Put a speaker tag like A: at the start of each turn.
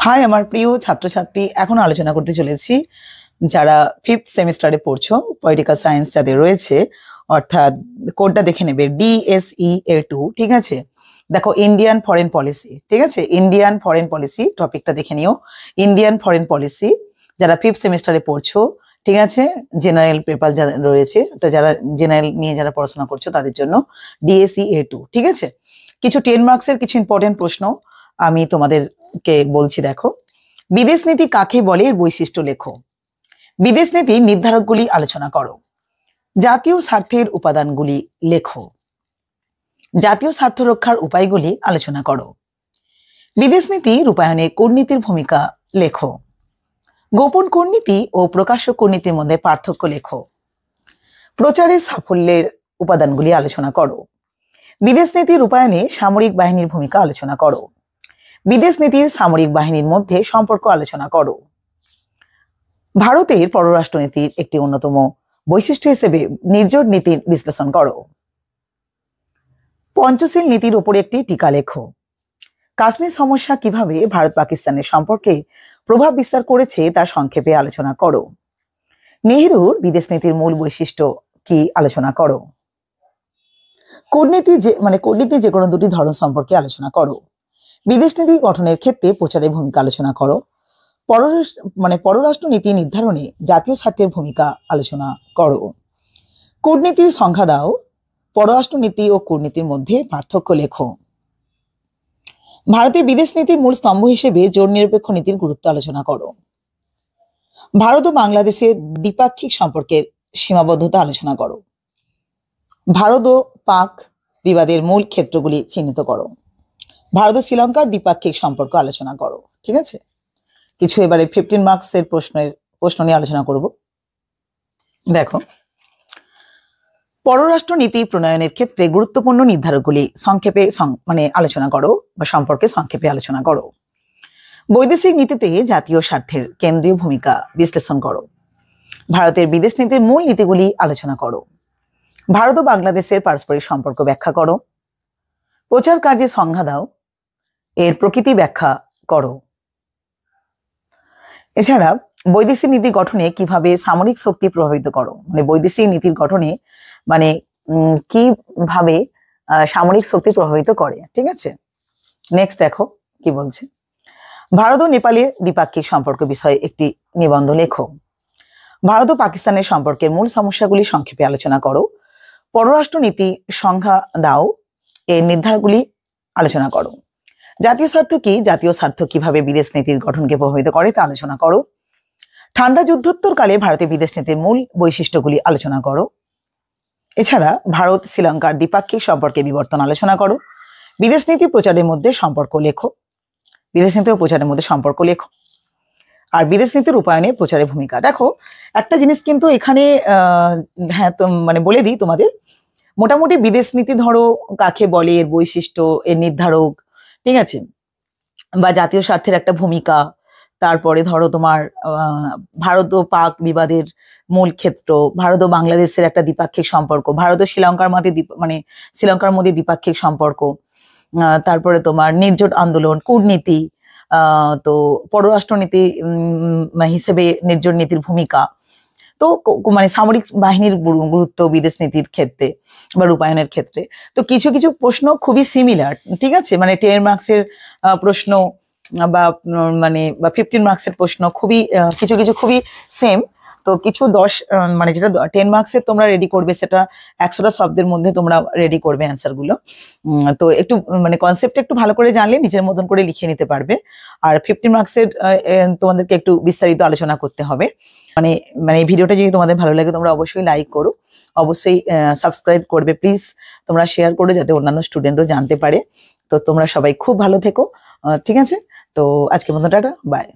A: High আমার প্রিয় ছাত্রছাত্রী, এখন আলোচনা করতে চলেছি যারা ফিফথ সেমিস্টারে পড়ছো, পলিটিক্যাল সায়েন্স যাদের রয়েছে, অর্থাৎ কোডটা দেখে নেবে DSEA2। ঠিক আছে, দেখো ইন্ডিয়ান ফরেন পলিসি। ঠিক আছে, ইন্ডিয়ান ফরেন পলিসি টপিকটা দেখে নিও। ইন্ডিয়ান ফরেন পলিসি যারা ফিফথ সেমিস্টারে পড়ছো, ঠিক আছে, জেনারেল পেপার যারা রয়েছে, তো যারা জেনারেল নিয়ে যারা পড়াশোনা করছো তাদের জন্য DSEA2। ঠিক আছে, কিছু 10 মার্কসের কিছু ইম্পর্টেন্ট প্রশ্ন আমি তোমাদেরকে বলছি। দেখো, বিদেশ নীতি কাকে বলে, এর বৈশিষ্ট্য লেখো। বিদেশ নীতির নির্ধারকগুলি আলোচনা করো। জাতীয় স্বার্থের উপাদানগুলি লেখো। জাতীয় স্বার্থ রক্ষার উপায়গুলি আলোচনা করো। বিদেশ নীতি রূপায়ণে কূটনীতির ভূমিকা লেখো। গোপন কূটনীতি ও প্রকাশ্য কূটনীতির মধ্যে পার্থক্য লেখো। প্রচারের সাফল্যের উপাদানগুলি আলোচনা করো। বিদেশ নীতি রূপায়ণে সামরিক বাহিনীর ভূমিকা আলোচনা করো। বিদেশ নীতির সামরিক বাহিনীর মধ্যে সম্পর্ক আলোচনা করো। ভারতের পররাষ্ট্রনীতির একটি অন্যতম বৈশিষ্ট্য হিসেবে নির্জোট নীতির বিশ্লেষণ করো। পঞ্চশীল নীতির উপর একটি টিকা লেখো। কাশ্মীর সমস্যা কিভাবে ভারত পাকিস্তানের সম্পর্কে প্রভাব বিস্তার করেছে তা সংক্ষেপে আলোচনা করো। নেহরুর বিদেশ নীতির মূল বৈশিষ্ট্য কি আলোচনা করো। কূটনীতি যে কোনো দুটি ধরন সম্পর্কে আলোচনা করো। বিদেশ নীতি গঠনের ক্ষেত্রে প্রচারের ভূমিকা আলোচনা করো। পররাষ্ট্র নীতি নির্ধারণে জাতীয় স্বার্থের ভূমিকা আলোচনা করো। কূটনীতির সংজ্ঞা দাও। পররাষ্ট্র নীতি ও কূটনীতির মধ্যে পার্থক্য লেখো। ভারতের বিদেশ নীতির মূল স্তম্ভ হিসেবে জোট নিরপেক্ষ নীতির গুরুত্ব আলোচনা করো। ভারত ও বাংলাদেশের দ্বিপাক্ষিক সম্পর্কের সীমাবদ্ধতা আলোচনা করো। ভারত ও পাক বিবাদের মূল ক্ষেত্রগুলি চিহ্নিত করো। ভারত ও শ্রীলঙ্কার দ্বিপাক্ষিক সম্পর্ক আলোচনা করো। ঠিক আছে, কিছু এবারে 15 মার্কসের প্রশ্ন নিয়ে আলোচনা করব। দেখো, পররাষ্ট্র নীতি প্রণয়নের ক্ষেত্রে গুরুত্বপূর্ণ নির্ধারকগুলি সংক্ষেপে আলোচনা করো বা সম্পর্কে সংক্ষেপে আলোচনা করো। বৈদেশিক নীতিতে জাতীয় স্বার্থের কেন্দ্রীয় ভূমিকা বিশ্লেষণ করো। ভারতের বিদেশ নীতির মূল নীতিগুলি আলোচনা করো। ভারত ও বাংলাদেশের পারস্পরিক সম্পর্ক ব্যাখ্যা করো। প্রচার কার্যের সংজ্ঞা দাও। এর প্রকৃতি ব্যাখ্যা করো। এছাড়া বৈদেশিক নীতি গঠনে কিভাবে সামরিক শক্তি প্রভাবিত করো, বৈদেশিক নীতির গঠনে কিভাবে সামরিক শক্তি প্রভাবিত করে। ঠিক আছে, নেক্সট দেখো কি বলছে। ভারত ও নেপালের দ্বিপাক্ষিক সম্পর্ক বিষয়ে একটি নিবন্ধ লেখো। ভারত ও পাকিস্তানের সম্পর্কের মূল সমস্যাগুলি সংক্ষেপে আলোচনা করো। পররাষ্ট্র নীতি সংজ্ঞা দাও। এর নির্ধারকগুলি আলোচনা করো। জাতীয় স্বার্থ কি, জাতীয় স্বার্থ কিভাবে বিদেশ নীতির গঠনকে প্রভাবিত করে তা আলোচনা করো। ঠান্ডা যুদ্ধোত্তরকালে ভারতের বিদেশ নীতির মূল বৈশিষ্ট্যগুলি আলোচনা করো। এছাড়া ভারত শ্রীলঙ্কার দ্বিপাক্ষিক সম্পর্কে বিবর্তন আলোচনা করো। বিদেশ নীতি প্রচারের মধ্যে সম্পর্ক লেখো। বিদেশ নীতি ও প্রচারের মধ্যে সম্পর্ক লেখো। আর বিদেশ নীতির রূপায়ণে প্রচারের ভূমিকা। দেখো, একটা জিনিস কিন্তু এখানে বলে দিই তোমাদের, মোটামুটি বিদেশ নীতি ধরো কাকে বলে, এর বৈশিষ্ট্য, এর নির্ধারক, ঠিক আছে, বা জাতীয় স্বার্থের একটা ভূমিকা, তারপরে ধরো তোমার ভারত ও পাক বিবাদের মূল ক্ষেত্র, ভারত ও বাংলাদেশের একটা দ্বিপাক্ষিক সম্পর্ক, ভারত ও শ্রীলঙ্কার মধ্যে শ্রীলঙ্কার মধ্যে দ্বিপাক্ষিক সম্পর্ক, তারপরে তোমার নির্জোট আন্দোলন, কূটনীতি, তো পররাষ্ট্রনীতি হিসেবে নির্জোট নীতির ভূমিকা, তো সামরিক বাহিনীর গুরুত্ব বিদেশ নীতির ক্ষেত্রে বা রূপায়ণের ক্ষেত্রে। তো কিছু কিছু প্রশ্ন খুবই সিমিলার। ঠিক আছে, 10 মার্কসের প্রশ্ন বা 15 মার্কসের প্রশ্ন খুবই কিছু কিছু খুবই সেম। তো কিছু 10 যেটা 10 মার্কসের তোমরা রেডি করবে, সেটা 100টা শব্দের মধ্যে তোমরা রেডি করবে অ্যান্সার গুলো। তো একটু কনসেপ্ট একটু ভালো করে জানলে নিজের মতন করে লিখে নিতে পারবে। আর 15 মার্কসের তোমাদেরকে একটু বিস্তারিত আলোচনা করতে হবে। এই ভিডিওটা যদি তোমাদের ভালো লাগে তোমরা অবশ্যই লাইক করো, অবশ্যই সাবস্ক্রাইব করবে প্লিজ, তোমরা শেয়ার করো যাতে অন্যান্য স্টুডেন্টও জানতে পারে। তো তোমরা সবাই খুব ভালো থেকো। ঠিক আছে, তো আজকের মতো টাটা, বাই।